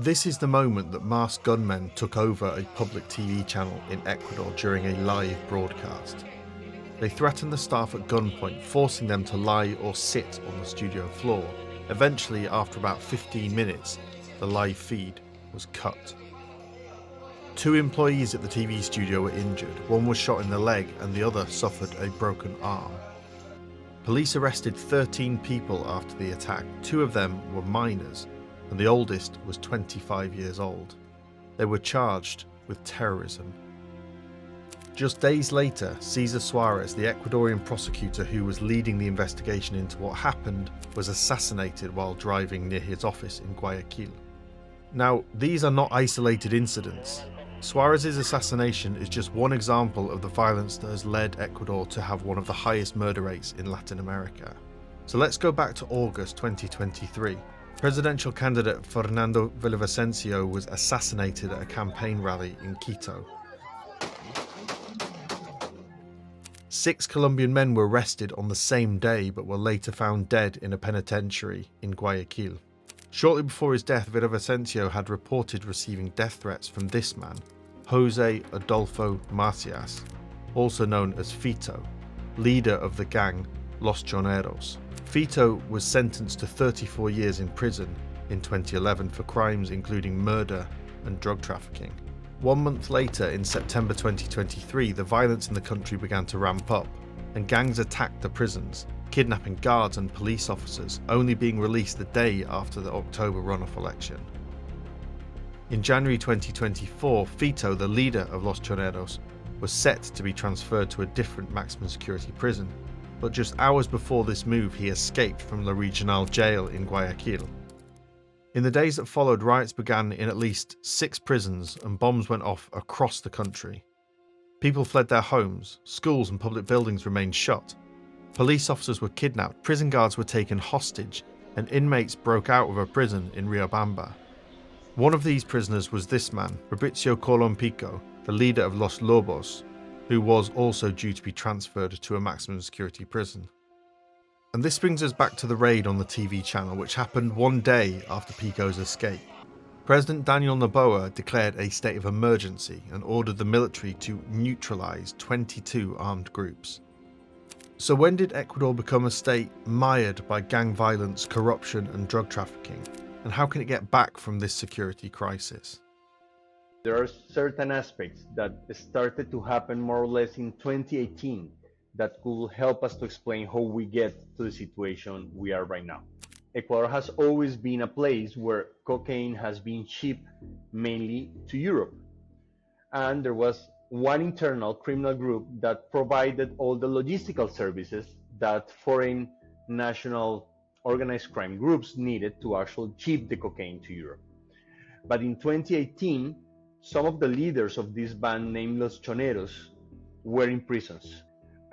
This is the moment that masked gunmen took over a public TV channel in Ecuador during a live broadcast. They threatened the staff at gunpoint, forcing them to lie or sit on the studio floor. Eventually, after about 15 minutes, the live feed was cut. 2 employees at the TV studio were injured. One was shot in the leg and the other suffered a broken arm. Police arrested 13 people after the attack. 2 of them were minors, and the oldest was 25 years old. They were charged with terrorism. Just days later, Cesar Suarez, the Ecuadorian prosecutor who was leading the investigation into what happened, was assassinated while driving near his office in Guayaquil. Now, these are not isolated incidents. Suarez's assassination is just one example of the violence that has led Ecuador to have one of the highest murder rates in Latin America. So let's go back to August 2023. Presidential candidate Fernando Villavicencio was assassinated at a campaign rally in Quito. 6 Colombian men were arrested on the same day but were later found dead in a penitentiary in Guayaquil. Shortly before his death, Villavicencio had reported receiving death threats from this man, Jose Adolfo Macias, also known as Fito, leader of the gang Los Choneros. Fito was sentenced to 34 years in prison in 2011 for crimes including murder and drug trafficking. 1 month later, in September 2023, the violence in the country began to ramp up, and gangs attacked the prisons, kidnapping guards and police officers, only being released the day after the October runoff election. In January 2024, Fito, the leader of Los Choneros, was set to be transferred to a different maximum security prison, but just hours before this move he escaped from La Regional jail in Guayaquil. In the days that followed, riots began in at least 6 prisons and bombs went off across the country. People fled their homes, schools and public buildings remained shut. Police officers were kidnapped, prison guards were taken hostage, and inmates broke out of a prison in Riobamba. One of these prisoners was this man, Fabricio Colompico, the leader of Los Lobos, who was also due to be transferred to a maximum security prison. And this brings us back to the raid on the TV channel, which happened 1 day after Pico's escape. President Daniel Noboa declared a state of emergency and ordered the military to neutralize 22 armed groups. So when did Ecuador become a state mired by gang violence, corruption and drug trafficking? And how can it get back from this security crisis? There are certain aspects that started to happen more or less in 2018 that could help us to explain how we get to the situation we are right now. Ecuador has always been a place where cocaine has been shipped mainly to Europe. And there was one internal criminal group that provided all the logistical services that foreign national organized crime groups needed to actually ship the cocaine to Europe. But in 2018, some of the leaders of this band named Los Choneros were in prisons,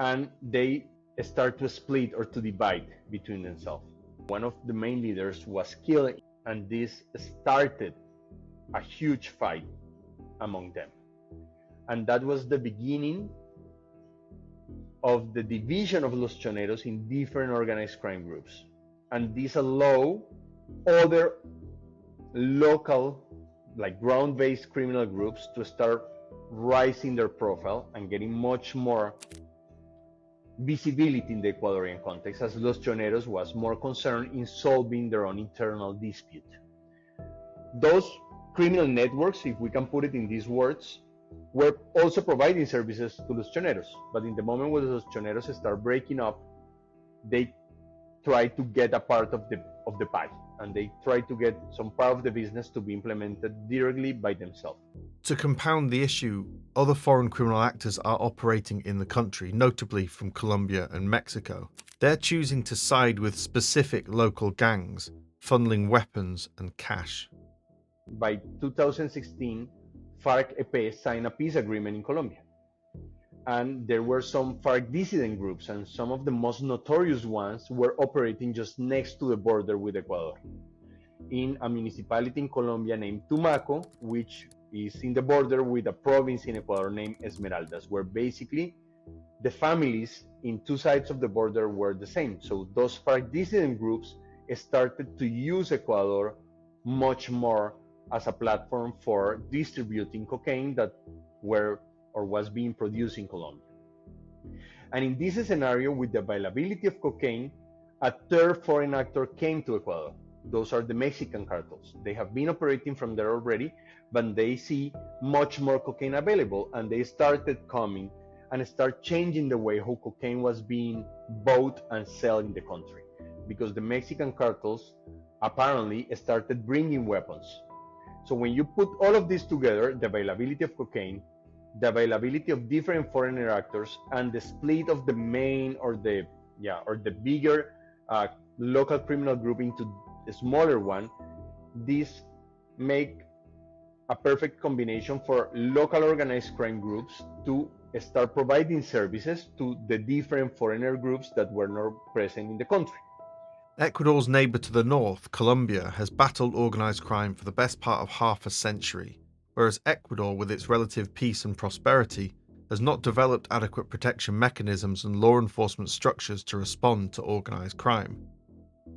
and they start to split or to divide between themselves. One of the main leaders was killed, and this started a huge fight among them. And that was the beginning of the division of Los Choneros in different organized crime groups. And this allowed other local, like ground-based criminal groups to start rising their profile and getting much more visibility in the Ecuadorian context, as Los Choneros was more concerned in solving their own internal dispute. Those criminal networks, if we can put it in these words, were also providing services to Los Choneros. But in the moment when Los Choneros start breaking up, they try to get a part of the pie, and they try to get some part of the business to be implemented directly by themselves. To compound the issue, other foreign criminal actors are operating in the country, notably from Colombia and Mexico. They're choosing to side with specific local gangs, funneling weapons and cash. By 2016, FARC-EP signed a peace agreement in Colombia. And there were some FARC dissident groups, and some of the most notorious ones were operating just next to the border with Ecuador, in a municipality in Colombia named Tumaco, which is in the border with a province in Ecuador named Esmeraldas, where basically the families in 2 sides of the border were the same. So those FARC dissident groups started to use Ecuador much more as a platform for distributing cocaine that were or was being produced in Colombia. And in this scenario, with the availability of cocaine, a third foreign actor came to Ecuador. Those are the Mexican cartels. They have been operating from there already, but they see much more cocaine available, and they started coming and start changing the way how cocaine was being bought and sold in the country, because the Mexican cartels apparently started bringing weapons. So when you put all of this together, the availability of cocaine, the availability of different foreign actors, and the split of the main or the bigger local criminal group into a smaller one, this make a perfect combination for local organized crime groups to start providing services to the different foreigner groups that were not present in the country. Ecuador's neighbour to the north, Colombia, has battled organised crime for the best part of half a century, whereas Ecuador, with its relative peace and prosperity, has not developed adequate protection mechanisms and law enforcement structures to respond to organised crime.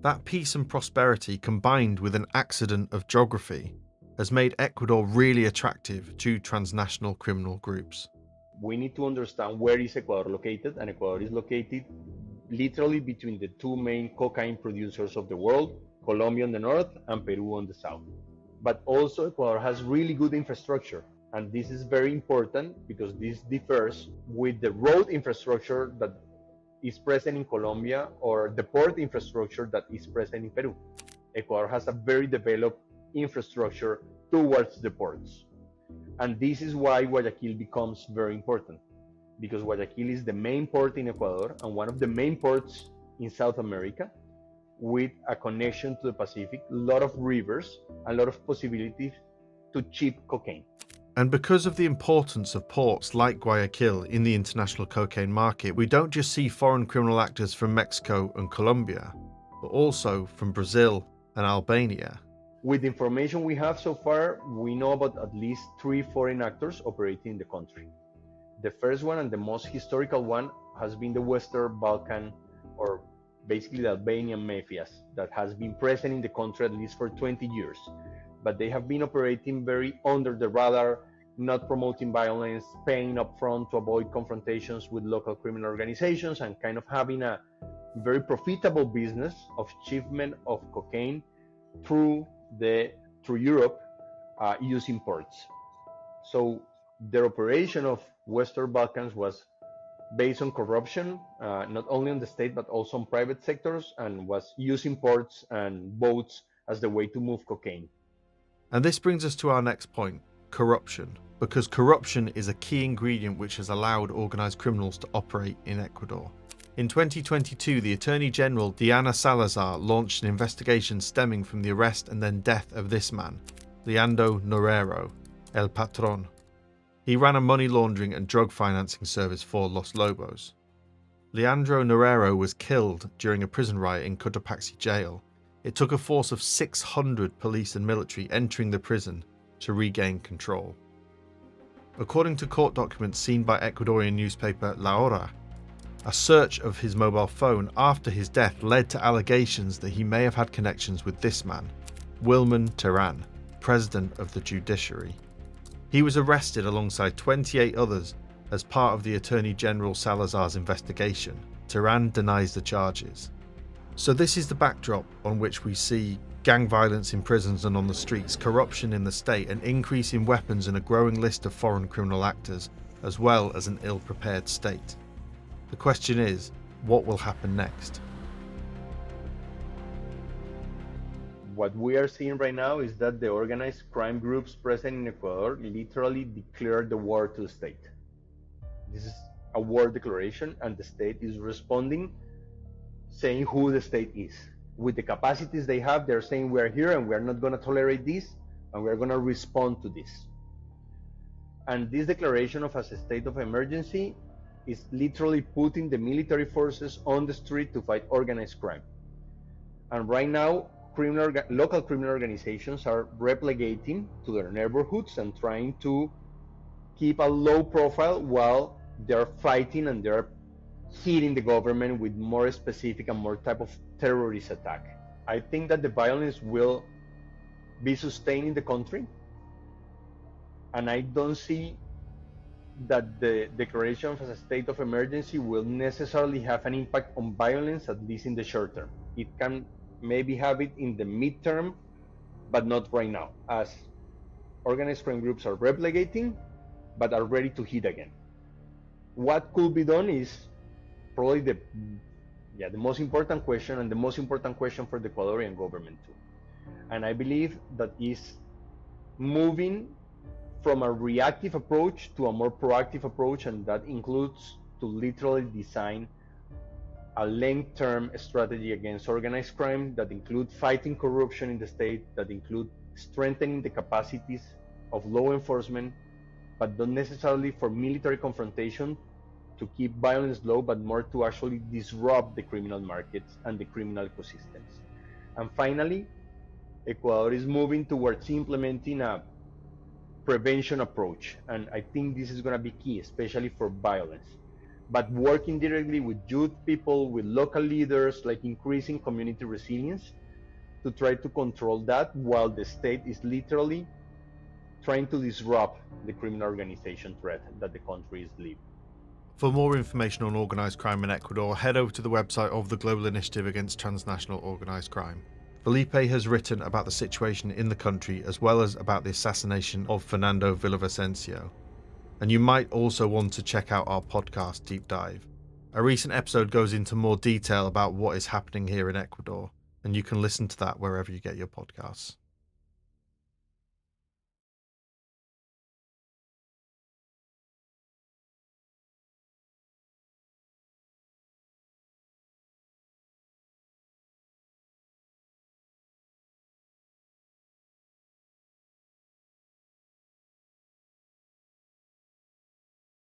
That peace and prosperity, combined with an accident of geography, has made Ecuador really attractive to transnational criminal groups. We need to understand where is Ecuador located, and Ecuador is located literally between the two main cocaine producers of the world, Colombia on the north and Peru on the south. But also Ecuador has really good infrastructure, and this is very important because this differs with the road infrastructure that is present in Colombia or the port infrastructure that is present in Peru. Ecuador has a very developed infrastructure towards the ports. And this is why Guayaquil becomes very important, because Guayaquil is the main port in Ecuador and one of the main ports in South America, with a connection to the Pacific, a lot of rivers, a lot of possibilities to cheap cocaine. And because of the importance of ports like Guayaquil in the international cocaine market, we don't just see foreign criminal actors from Mexico and Colombia, but also from Brazil and Albania. With the information we have so far, we know about at least 3 foreign actors operating in the country. The first one and the most historical one has been the Western Balkan, or basically the Albanian mafias, that has been present in the country at least for 20 years. But they have been operating very under the radar, not promoting violence, paying upfront to avoid confrontations with local criminal organizations, and kind of having a very profitable business of shipment of cocaine through Europe using ports. So their operation of Western Balkans was based on corruption, not only on the state but also on private sectors, and was using ports and boats as the way to move cocaine. And this brings us to our next point, corruption, because corruption is a key ingredient which has allowed organised criminals to operate in Ecuador. In 2022, the Attorney General Diana Salazar launched an investigation stemming from the arrest and then death of this man, Leandro Norero, El Patron. He ran a money laundering and drug financing service for Los Lobos. Leandro Norero was killed during a prison riot in Cotopaxi jail. It took a force of 600 police and military entering the prison to regain control. According to court documents seen by Ecuadorian newspaper La Hora, a search of his mobile phone after his death led to allegations that he may have had connections with this man, Wilman Terán, president of the judiciary. He was arrested alongside 28 others as part of the Attorney General Salazar's investigation. Terán denies the charges. So this is the backdrop on which we see gang violence in prisons and on the streets, corruption in the state, an increase in weapons and a growing list of foreign criminal actors, as well as an ill-prepared state. The question is, what will happen next? What we are seeing right now is that the organized crime groups present in Ecuador literally declared the war to the state. This is a war declaration, and the state is responding, saying who the state is. With the capacities they have, they're saying we're here and we're not going to tolerate this, and we're going to respond to this. And this declaration of a state of emergency is literally putting the military forces on the street to fight organized crime. And right now, local criminal organizations are replicating to their neighborhoods and trying to keep a low profile while they're fighting and they're hitting the government with more specific and more type of terrorist attack. I think that the violence will be sustained in the country. And I don't see that the declaration of a state of emergency will necessarily have an impact on violence, at least in the short term. It can maybe have it in the midterm, but not right now, as organized crime groups are replicating, but are ready to hit again. What could be done is probably the most important question, and the most important question for the Ecuadorian government too. And I believe that is moving from a reactive approach to a more proactive approach, and that includes to literally design a long-term strategy against organized crime that include fighting corruption in the state, that include strengthening the capacities of law enforcement, but not necessarily for military confrontation to keep violence low, but more to actually disrupt the criminal markets and the criminal ecosystems. And finally, Ecuador is moving towards implementing a prevention approach, and I think this is going to be key, especially for violence. But working directly with youth people, with local leaders, like increasing community resilience to try to control that, while the state is literally trying to disrupt the criminal organization threat that the country is living. For more information on organised crime in Ecuador, head over to the website of the Global Initiative Against Transnational Organised Crime. Felipe has written about the situation in the country as well as about the assassination of Fernando Villavicencio. And you might also want to check out our podcast Deep Dive. A recent episode goes into more detail about what is happening here in Ecuador, and you can listen to that wherever you get your podcasts.